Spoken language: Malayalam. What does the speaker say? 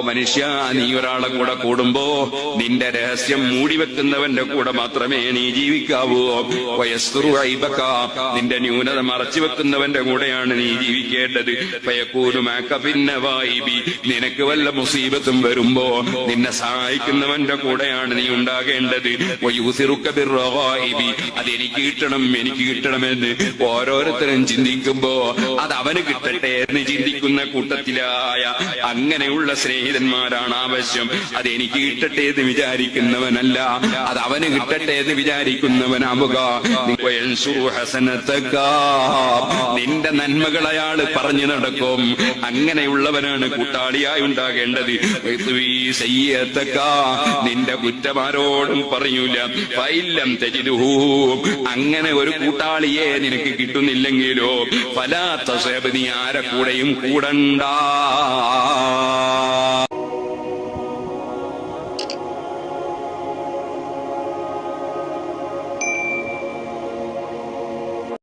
മനുഷ്യ, നീ ഒരാളെ കൂടെ കൂടുമ്പോ നിന്റെ രഹസ്യം മൂടിവെക്കുന്നവന്റെ കൂടെ മാത്രമേ നീ ജീവിക്കാവൂ. വയസ്തുറു ഐബക, നിന്റെ ന്യൂനത മറച്ചു വെക്കുന്നവന്റെ കൂടെയാണ് നീ ജീവിക്കേണ്ടത്. ഫയഖൂലു മഅക ബിന്നവായിബി, നിനക്ക് വല്ല മുസീബത്തും വരുമ്പോ നിന്നെ സഹായിക്കുന്നവന്റെ കൂടെയാണ് നീ ഉണ്ടാകേണ്ടത്. വയൂസിറുക ബിർറഗായിബി, അതെനിക്ക് കിട്ടണം എനിക്ക് കിട്ടണമെന്ന് ഓരോരുത്തരും ചിന്തിക്കുമ്പോ അത് അവന് കിട്ടട്ടെ എന്ന് ചിന്തിക്കുന്ന കൂട്ടത്തിലായ അങ്ങനെയുള്ള സ്നേഹിതന്മാരാണ് ആവശ്യം. അതെനിക്ക് കിട്ടട്ടെ എന്ന് വിചാരിക്കുന്നവനല്ല, അത് അവന് കിട്ടട്ടെ എന്ന് വിചാരിക്കുന്നവനാവുക. നിന്റെ നന്മകൾ അയാൾ പറഞ്ഞു നടക്കും. അങ്ങനെയുള്ളവനാണ് കൂട്ടാളിയായി ഉണ്ടാകേണ്ടത്. നിന്റെ കുറ്റമാരോടും പറയൂല. ഫൈലം തജിദുഹു, അങ്ങനെ ഒരു കൂട്ടാളിയെ നിനക്ക് കിട്ടുന്നില്ലെങ്കിലോ ഫലാ തസ്ഹബ്, നീ ആരെ കൂടെയും കൂടണ്ട.